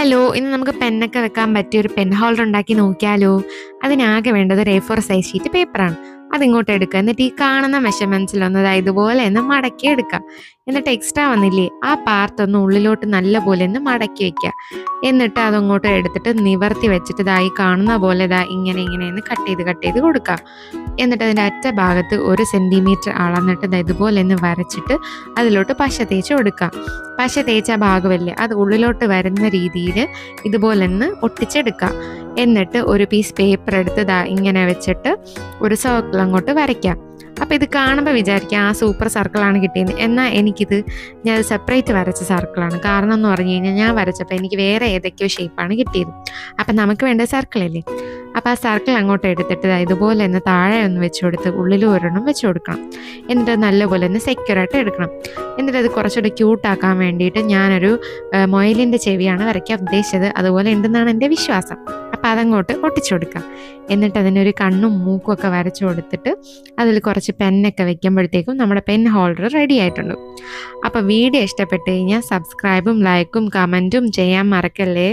Hello, ഇന്ന് നമുക്ക് പെന്നൊക്കെ വെക്കാൻ പറ്റിയ ഒരു പെൻ ഹോൾഡർ ഉണ്ടാക്കി നോക്കിയാലോ? അതിനാകെ വേണ്ടത് ഒരു A4 സൈസ് ഷീറ്റ് പേപ്പറാണ്. അതിങ്ങോട്ട് എടുക്കുക. എന്നിട്ട് ഈ കാണുന്ന മെഷർമെന്റ്സിലൊന്ന് ഇതുപോലെ ഒന്ന് മടക്കി എടുക്കുക. എന്നിട്ട് എക്സ്ട്രാ വന്നില്ലേ ആ പാർട്ട് ഒന്ന് ഉള്ളിലോട്ട് നല്ലപോലെ ഒന്ന് മടക്കി വെക്കുക. എന്നിട്ട് അതങ്ങോട്ട് എടുത്തിട്ട് നിവർത്തി വെച്ചിട്ട് ഈ കാണുന്ന പോലെ ഇങ്ങനെ ഒന്ന് കട്ട് ചെയ്ത് കൊടുക്കുക. എന്നിട്ട് അതിൻ്റെ അറ്റ ഭാഗത്ത് 1 സെൻറ്റിമീറ്റർ അളന്നിട്ട് ഇതുപോലെ ഒന്ന് വരച്ചിട്ട് അതിലോട്ട് പശ തേച്ച് കൊടുക്കുക. പശ തേച്ച ഭാഗമല്ലേ അത് ഉള്ളിലോട്ട് വരുന്ന രീതിയിൽ ഇതുപോലെ ഒന്ന് ഒട്ടിച്ചെടുക്കുക. എന്നിട്ട് ഒരു പീസ് പേപ്പർ എടുത്ത് ഇങ്ങനെ വെച്ചിട്ട് ഒരു സർക്കിൾ അങ്ങോട്ട് വരയ്ക്കാം. അപ്പോൾ ഇത് കാണുമ്പോൾ വിചാരിക്കാം ആ സൂപ്പർ സർക്കിളാണ് കിട്ടിയത്. എന്നാൽ ഞാൻ സെപ്പറേറ്റ് വരച്ച സർക്കിളാണ്. കാരണം എന്ന് പറഞ്ഞു കഴിഞ്ഞാൽ ഞാൻ വരച്ചപ്പോൾ എനിക്ക് വേറെ ഏതൊക്കെയോ ഷേപ്പാണ് കിട്ടിയത്. അപ്പം നമുക്ക് വേണ്ട സർക്കിളല്ലേ. അപ്പോൾ ആ സർക്കിൾ അങ്ങോട്ട് എടുത്തിട്ട് ഇതുപോലെ ഒന്ന് താഴെ ഒന്ന് വെച്ച് കൊടുത്ത് ഉള്ളിൽ ഒരെണ്ണം വെച്ച് കൊടുക്കണം. എന്നിട്ട് നല്ലപോലെ ഒന്ന് സെക്യൂറായിട്ട് എടുക്കണം. എന്നിട്ട് അത് കുറച്ചുകൂടി ക്യൂട്ടാക്കാൻ വേണ്ടിയിട്ട് ഞാനൊരു മൊയിലിൻ്റെ ചെവിയാണ് വരയ്ക്കാൻ ഉദ്ദേശിച്ചത്. അതുപോലെ ഉണ്ടെന്നാണ് എൻ്റെ വിശ്വാസം. അപ്പോൾ അതങ്ങോട്ട് ഒട്ടിച്ചു കൊടുക്കാം. എന്നിട്ട് അതിനൊരു കണ്ണും മൂക്കും ഒക്കെ വരച്ചു കൊടുത്തിട്ട് അതിൽ കുറച്ച് പെന്നൊക്കെ വെക്കുമ്പോഴത്തേക്കും നമ്മുടെ പെൻ ഹോൾഡർ റെഡി ആയിട്ടുണ്ട്. അപ്പോൾ വീഡിയോ ഇഷ്ടപ്പെട്ട് കഴിഞ്ഞാൽ സബ്സ്ക്രൈബും ലൈക്കും കമൻറ്റും ചെയ്യാൻ മറക്കല്ലേ.